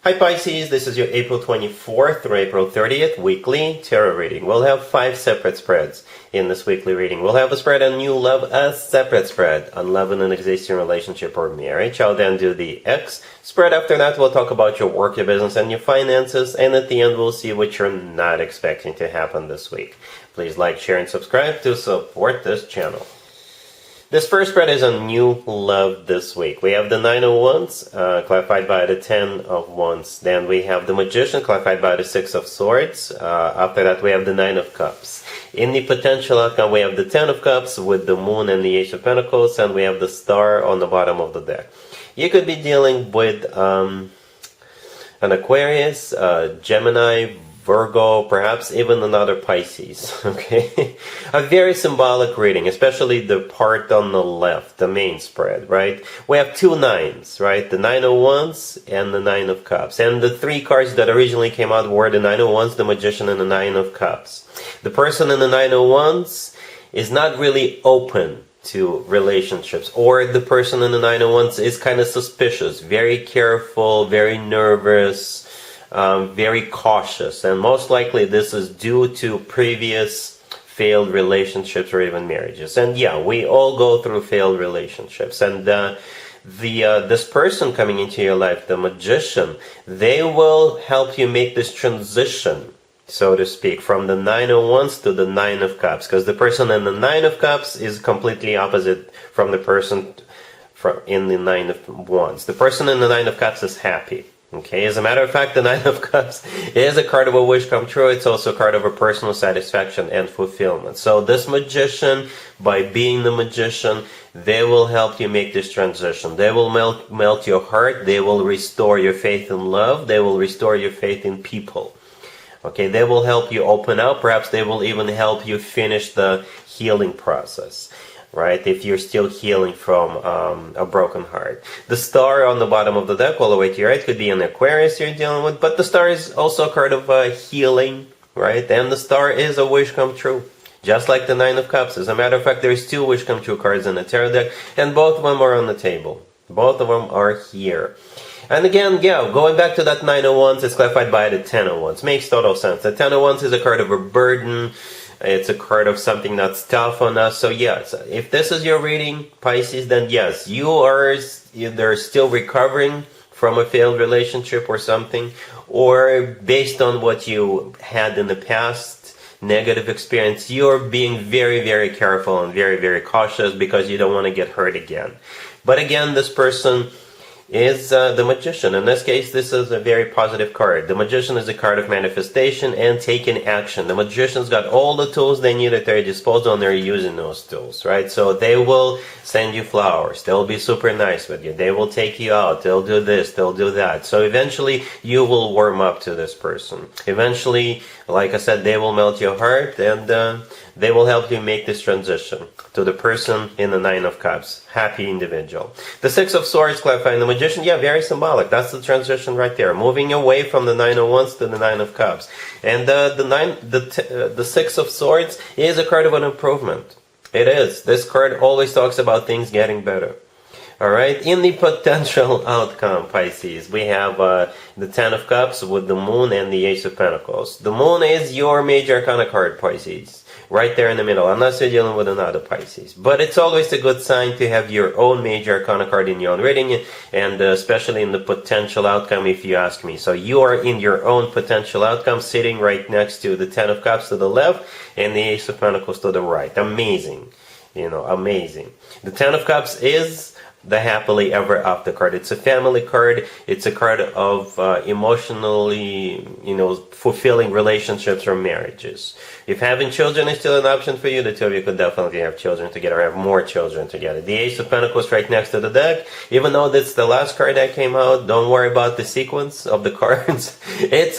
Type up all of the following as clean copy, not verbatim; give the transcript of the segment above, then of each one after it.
Hi Pisces, this is your April 24th through April 30th weekly tarot reading. We'll have 5 separate spreads in this weekly reading. We'll have a spread on new love, a separate spread on love in an existing relationship or marriage. I'll then do the X spread. After that, we'll talk about your work, your business, and your finances. And at the end, we'll see what you're not expecting to happen this week. Please like, share, and subscribe to support this channel. This first spread is on new love this week. We have the 9 of Wands, clarified by the 10 of Wands. Then we have the Magician, clarified by the 6 of Swords. After that, we have the 9 of Cups. In the potential outcome, we have the 10 of Cups with the Moon and the Ace of Pentacles, and we have the Star on the bottom of the deck. You could be dealing with an Aquarius, Gemini, Virgo, perhaps even another Pisces, okay? A very symbolic reading, especially the part on the left, the main spread, right? We have 2 nines, right? The 9 of Wands and the 9 of Cups. And the 3 cards that originally came out were the 9 of Wands, the Magician, and the 9 of Cups. The person in the 9 of Wands is not really open to relationships, or the person in the 9 of Wands is kind of suspicious, very careful, very nervous, very cautious, and most likely this is due to previous failed relationships or even marriages. And yeah, we all go through failed relationships, and this person coming into your life, the Magician, they will help you make this transition, so to speak, from the 9 of Wands to the 9 of Cups, because the person in the 9 of Cups is completely opposite from the person in the 9 of Wands. The person in the 9 of Cups is happy. Okay, as a matter of fact, the 9 of Cups is a card of a wish come true. It's also a card of a personal satisfaction and fulfillment. So this Magician, by being the Magician, they will help you make this transition. They will melt your heart. They will restore your faith in love. They will restore your faith in people. Okay, they will help you open up. Perhaps they will even help you finish the healing process. Right, if you're still healing from a broken heart. The Star on the bottom of the deck, all the way to your right, could be an Aquarius you're dealing with, but the Star is also a card of healing, right? And the Star is a wish come true, just like the 9 of Cups. As a matter of fact, there's 2 wish come true cards in the tarot deck, and both of them are on the table. Both of them are here. And again, yeah, going back to that 9 of Wands, it's clarified by the 10 of Wands. Makes total sense. The 10 of Wands is a card of a burden. It's a card of something that's tough on us. So yes, if this is your reading, Pisces, then yes, you are either still recovering from a failed relationship or something, or based on what you had in the past, negative experience, you're being very, very careful and very, very cautious because you don't want to get hurt again. But again, this person is the Magician. In this case, this is a very positive card. The Magician is a card of manifestation and taking action. The Magician's got all the tools they need at their disposal, and they're using those tools, right? So they will send you flowers. They'll be super nice with you. They will take you out. They'll do this. They'll do that. So eventually, you will warm up to this person. Eventually, like I said, they will melt your heart, and they will help you make this transition to the person in the 9 of Cups. Happy individual. The 6 of Swords, clarifying the Magician, yeah, very symbolic. That's the transition right there. Moving away from the 9 of Wands to the 9 of Cups. And the 6 of Swords is a card of an improvement. It is. This card always talks about things getting better. Alright, in the potential outcome, Pisces, we have the 10 of Cups with the Moon and the Ace of Pentacles. The Moon is your major arcana card, Pisces. Right there in the middle, unless you're dealing with another Pisces. But it's always a good sign to have your own major arcana card in your own reading, and especially in the potential outcome, if you ask me. So you are in your own potential outcome, sitting right next to the 10 of Cups to the left, and the Ace of Pentacles to the right. Amazing. You know, amazing. The 10 of Cups is the happily ever after card. It's a family card. It's a card of emotionally, fulfilling relationships or marriages. If having children is still an option for you, the two of you could definitely have children together, have more children together. The Ace of Pentacles right next to the deck. Even though that's the last card that came out, don't worry about the sequence of the cards. It's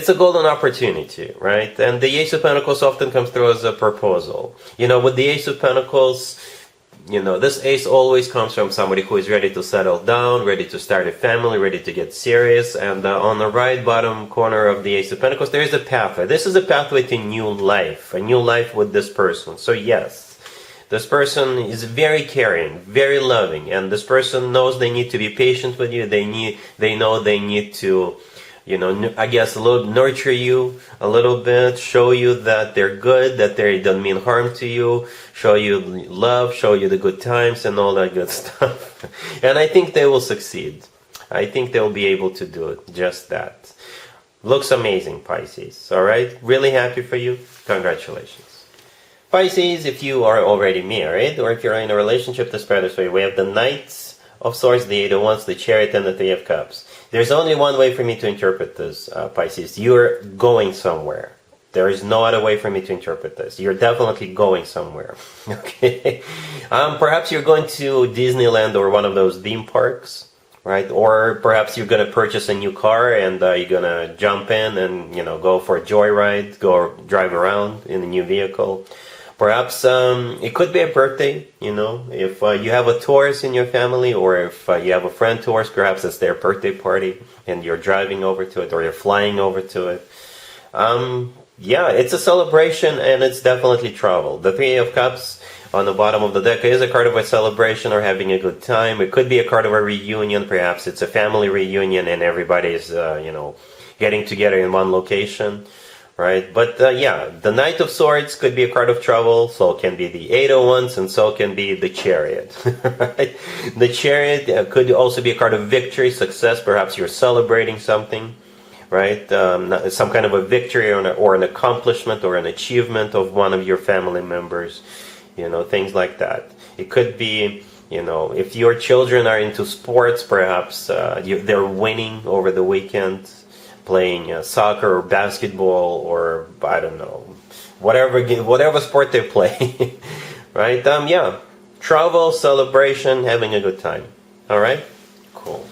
a golden opportunity, right? And the Ace of Pentacles often comes through as a proposal. With the Ace of Pentacles, this ace always comes from somebody who is ready to settle down, ready to start a family, ready to get serious. And on the right bottom corner of the Ace of Pentacles, there is a pathway. This is a pathway to new life, a new life with this person. So yes, This person is very caring, very loving, and this person knows they need to be patient with you. They know they need to, I guess, nurture you a little bit, show you that they're good, that they don't mean harm to you, show you love, show you the good times and all that good stuff. And I think they will succeed. I think they'll be able to do it, just that. Looks amazing, Pisces. All right? Really happy for you. Congratulations. Pisces, if you are already married or if you're in a relationship, this spread this way. We have the Knight of Swords, the Eight of Wands, the Chariot, and the Three of Cups. There's only one way for me to interpret this, Pisces. You're going somewhere. There is no other way for me to interpret this. You're definitely going somewhere. Okay? Perhaps you're going to Disneyland or one of those theme parks. Right? Or perhaps you're going to purchase a new car and you're going to jump in and, go for a joyride, go drive around in a new vehicle. Perhaps it could be a birthday, if you have a Taurus in your family or if you have a friend Taurus, perhaps it's their birthday party and you're driving over to it or you're flying over to it. Yeah, it's a celebration and it's definitely travel. The Three of Cups on the bottom of the deck is a card of a celebration or having a good time. It could be a card of a reunion. Perhaps it's a family reunion and everybody's, getting together in one location, right? But yeah, the Knight of Swords could be a card of travel. So can be the Eight of Wands and so can be the Chariot. Right? The Chariot could also be a card of victory, success. Perhaps you're celebrating something. Right? Some kind of a victory or an accomplishment or an achievement of one of your family members. Things like that. It could be, if your children are into sports, perhaps they're winning over the weekend, playing soccer or basketball or, I don't know, whatever sport they play. Right? Yeah. Travel, celebration, having a good time. All right? Cool.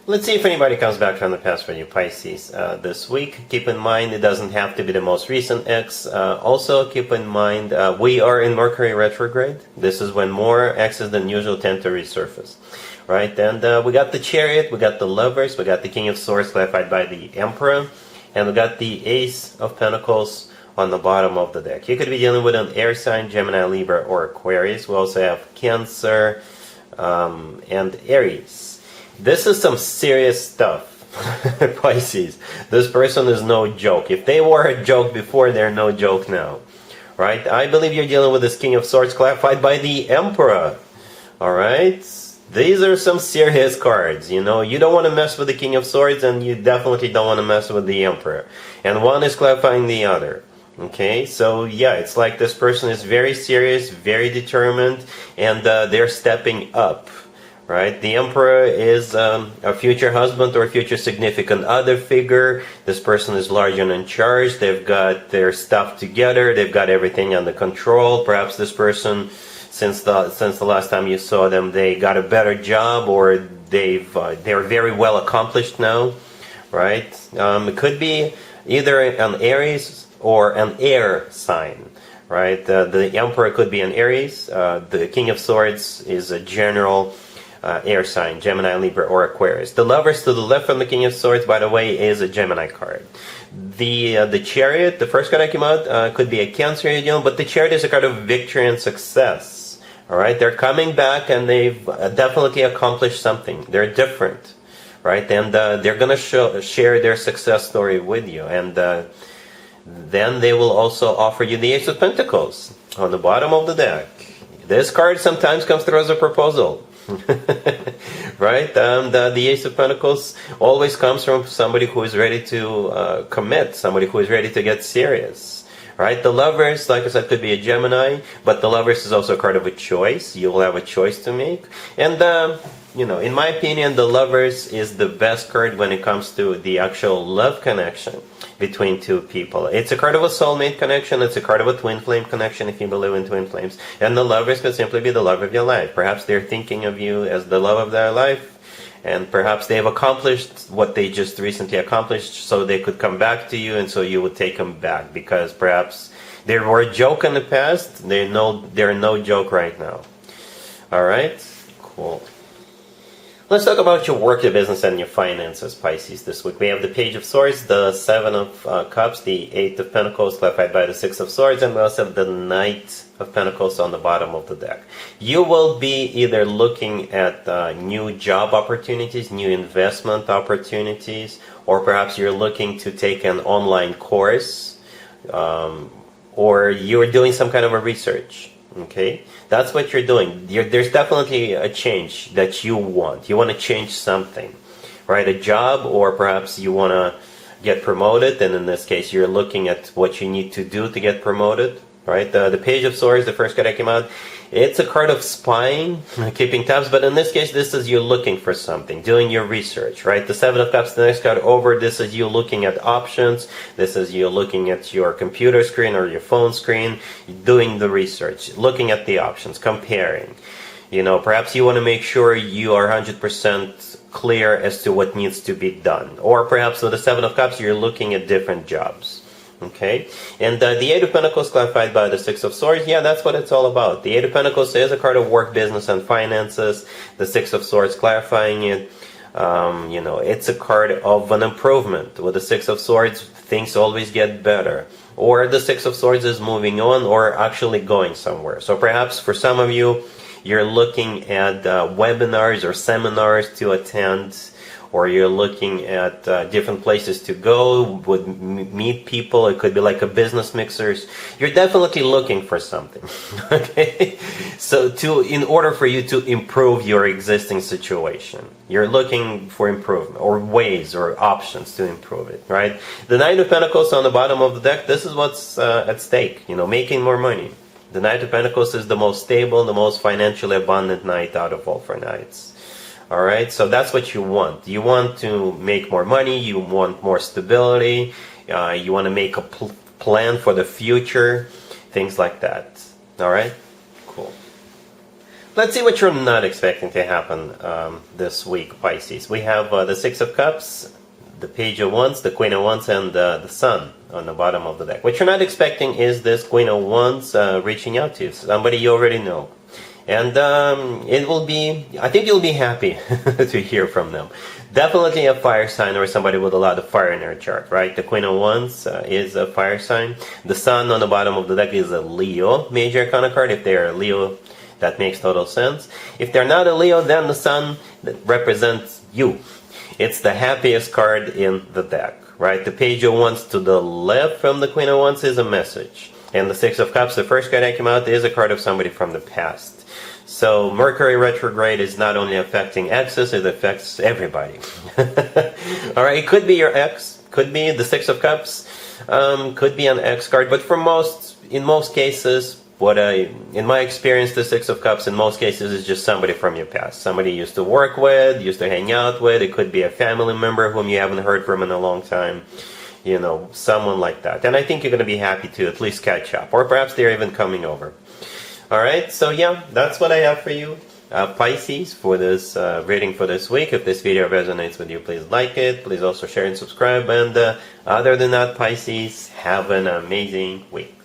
Let's see if anybody comes back from the past for you, Pisces, this week. Keep in mind, it doesn't have to be the most recent ex. Also, keep in mind, we are in Mercury retrograde. This is when more exes than usual tend to resurface. Right? And we got the Chariot, we got the Lovers, we got the King of Swords clarified by the Emperor, and we got the Ace of Pentacles on the bottom of the deck. You could be dealing with an air sign, Gemini, Libra, or Aquarius. We also have Cancer and Aries. This is some serious stuff, Pisces. This person is no joke. If they were a joke before, they're no joke now. Right? I believe you're dealing with this King of Swords clarified by the Emperor. Alright? These are some serious cards. You don't want to mess with the King of Swords and you definitely don't want to mess with the Emperor. And one is clarifying the other. Okay, so yeah, it's like this person is very serious, very determined, and they're stepping up. Right? The Emperor is a future husband or a future significant other figure. This person is large and in charge. They've got their stuff together. They've got everything under control. Perhaps this person, since the last time you saw them, they got a better job or they're very well accomplished now. Right? It could be either an Aries or an air sign. Right? The Emperor could be an Aries. The King of Swords is a general air sign, Gemini, Libra, or Aquarius. The Lovers to the left from the King of Swords, by the way, is a Gemini card. The Chariot, the first card that came out, could be a Cancer, but the Chariot is a card of victory and success. All right, they're coming back and they've definitely accomplished something. They're different, right? And they're going to share their success story with you. And then they will also offer you the Ace of Pentacles on the bottom of the deck. This card sometimes comes through as a proposal. Right? The Ace of Pentacles always comes from somebody who is ready to commit, somebody who is ready to get serious. Right? The Lovers, like I said, could be a Gemini, but the Lovers is also a card of a choice. You will have a choice to make. And, in my opinion, the Lovers is the best card when it comes to the actual love connection between two people. It's a card of a soulmate connection. It's a card of a twin flame connection if you believe in twin flames. And the Lovers could simply be the love of your life. Perhaps they're thinking of you as the love of their life. And perhaps they've accomplished what they just recently accomplished so they could come back to you and so you would take them back. Because perhaps they were a joke in the past. They're no joke right now. Alright? Cool. Let's talk about your work, your business, and your finances, Pisces, this week. We have the Page of Swords, the Seven of Cups, the Eight of Pentacles, clarified by the Six of Swords, and we also have the Knight of Pentacles on the bottom of the deck. You will be either looking at new job opportunities, new investment opportunities, or perhaps you're looking to take an online course, or you're doing some kind of a research. Okay, that's what you're doing. There's definitely a change that you want. You want to change something, right? A job, or perhaps you want to get promoted, and in this case, you're looking at what you need to do to get promoted, right? The Page of Swords, the first card that came out, it's a card of spying, keeping tabs, but in this case, this is you looking for something, doing your research, right? The Seven of Cups, the next card over, this is you looking at options, this is you looking at your computer screen or your phone screen, doing the research, looking at the options, comparing. You know, perhaps you want to make sure you are 100% clear as to what needs to be done. Or perhaps with the Seven of Cups, you're looking at different jobs. Okay, and the Eight of Pentacles clarified by the Six of Swords, yeah, that's what it's all about. The Eight of Pentacles is a card of work, business, and finances. The Six of Swords clarifying it. You know, it's a card of an improvement. With the Six of Swords, things always get better. Or the Six of Swords is moving on or actually going somewhere. So perhaps for some of you, you're looking at webinars or seminars to attend, or you're looking at different places to go, would meet people. It could be like a business mixers. You're definitely looking for something. Okay, so in order for you to improve your existing situation, you're looking for improvement or ways or options to improve it, right? The Knight of Pentacles on the bottom of the deck, this is what's at stake, you know, making more money. The Knight of Pentacles is the most stable, the most financially abundant knight out of all four knights. All right, so that's what you want. You want to make more money, you want more stability, you want to make a plan for the future, things like that. All right, cool. Let's see what you're not expecting to happen this week, Pisces. We have the Six of Cups, the Page of Wands, the Queen of Wands, and the Sun on the bottom of the deck. What you're not expecting is this Queen of Wands reaching out to you, somebody you already know. And it will be, I think you'll be happy to hear from them. Definitely a fire sign or somebody with a lot of fire in their chart, right? The Queen of Wands is a fire sign. The Sun on the bottom of the deck is a Leo major arcana card. If they're a Leo, that makes total sense. If they're not a Leo, then the Sun represents you. It's the happiest card in the deck, right? The Page of Wands to the left from the Queen of Wands is a message. And the Six of Cups, the first card that came out, is a card of somebody from the past. So Mercury retrograde is not only affecting exes, it affects everybody. All right, it could be your ex, could be the Six of Cups, could be an ex card, but in most cases, in my experience, the Six of Cups in most cases is just somebody from your past, somebody you used to work with, used to hang out with. It could be a family member whom you haven't heard from in a long time. You know, someone like that. And I think you're going to be happy to at least catch up, or perhaps they're even coming over. Alright, so yeah, that's what I have for you, Pisces, for this reading for this week. If this video resonates with you, please like it. Please also share and subscribe. And other than that, Pisces, have an amazing week.